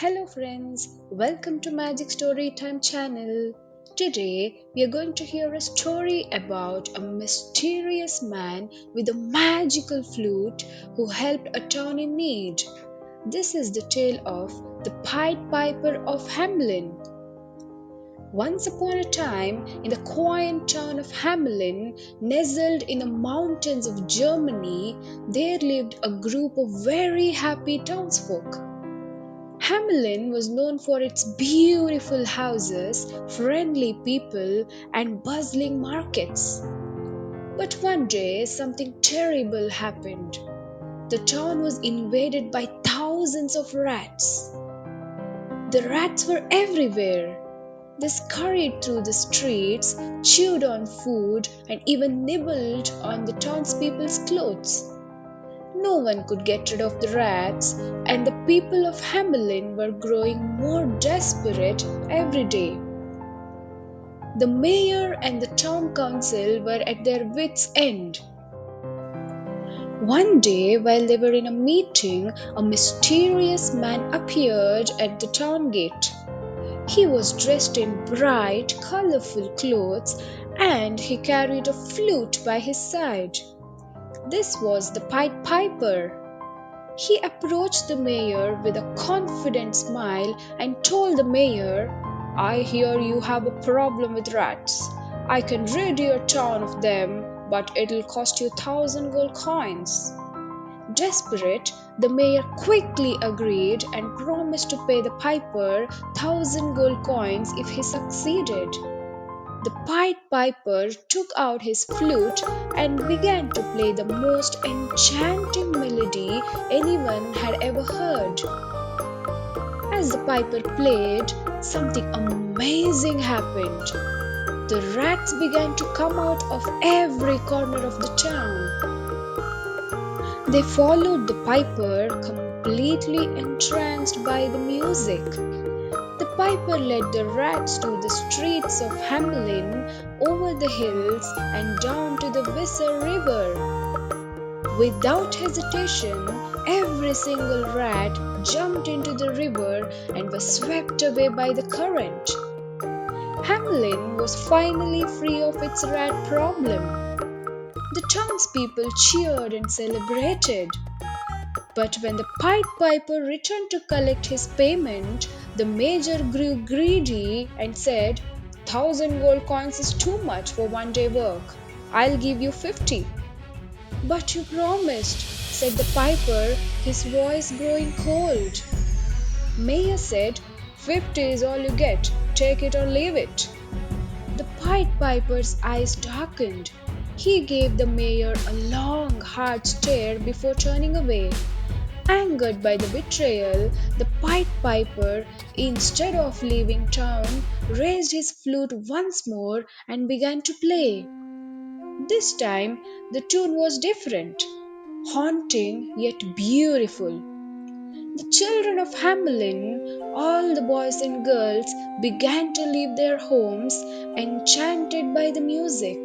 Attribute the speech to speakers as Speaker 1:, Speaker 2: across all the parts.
Speaker 1: Hello friends, welcome to Magic Storytime channel. Today we are going to hear a story about a mysterious man with a magical flute who helped a town in need. This is the tale of the Pied Piper of Hamelin. Once upon a time, in the quiet town of Hamelin, nestled in the mountains of Germany, there lived a group of very happy townsfolk. Hamelin was known for its beautiful houses, friendly people, and bustling markets. But one day something terrible happened. The town was invaded by thousands of rats. The rats were everywhere. They scurried through the streets, chewed on food, and even nibbled on the townspeople's clothes. No one could get rid of the rats, and the people of Hamelin were growing more desperate every day. The mayor and the town council were at their wits' end. One day, while they were in a meeting, a mysterious man appeared at the town gate. He was dressed in bright, colorful clothes and he carried a flute by his side. This was the Pied Piper. He approached the mayor with a confident smile and told the mayor, I hear you have a problem with rats. I can rid your town of them, but it'll cost you 1,000 gold coins. Desperate, the mayor quickly agreed and promised to pay the piper 1,000 gold coins if he succeeded. The Pied Piper took out his flute and began to play the most enchanting melody anyone had ever heard. As the piper played, something amazing happened. The rats began to come out of every corner of the town. They followed the piper, completely entranced by the music. The piper led the rats to the streets of Hamelin, over the hills, and down to the Weser River. Without hesitation, every single rat jumped into the river and was swept away by the current. Hamelin was finally free of its rat problem. The townspeople cheered and celebrated. But when the Pied Piper returned to collect his payment, the major grew greedy and said, 1,000 gold coins is too much for one day work. I'll give you 50. But you promised, said the piper, his voice growing cold. Mayor said, 50 is all you get. Take it or leave it. The Pied Piper's eyes darkened. He gave the mayor a long, hard stare before turning away. Angered by the betrayal, the Pied Piper, instead of leaving town, raised his flute once more and began to play. This time, the tune was different, haunting yet beautiful. The children of Hamelin, all the boys and girls, began to leave their homes, enchanted by the music.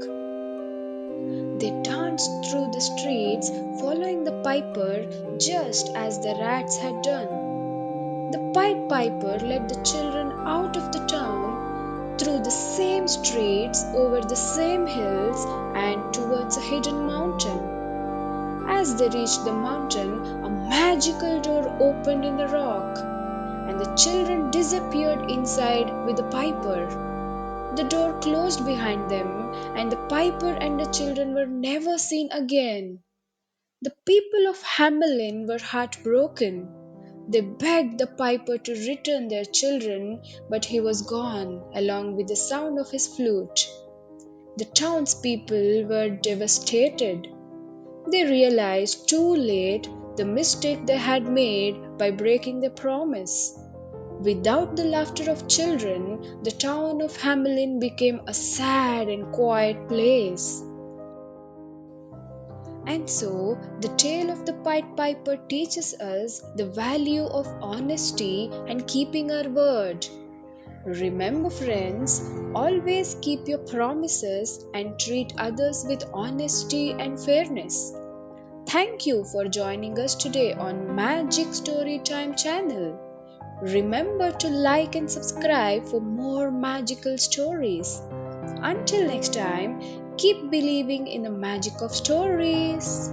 Speaker 1: They danced through the streets, following the piper just as the rats had done. The Pied Piper led the children out of the town, through the same streets, over the same hills, and towards a hidden mountain. As they reached the mountain, a magical door opened in the rock, and the children disappeared inside with the piper. The door closed behind them, and the piper and the children were never seen again. The people of Hamelin were heartbroken. They begged the piper to return their children, but he was gone, along with the sound of his flute. The townspeople were devastated. They realized too late the mistake they had made by breaking their promise. Without the laughter of children, the town of Hamelin became a sad and quiet place. And so, the tale of the Pied Piper teaches us the value of honesty and keeping our word. Remember, friends, always keep your promises and treat others with honesty and fairness. Thank you for joining us today on Magic Storytime channel. Remember to like and subscribe for more magical stories. Until next time, keep believing in the magic of stories.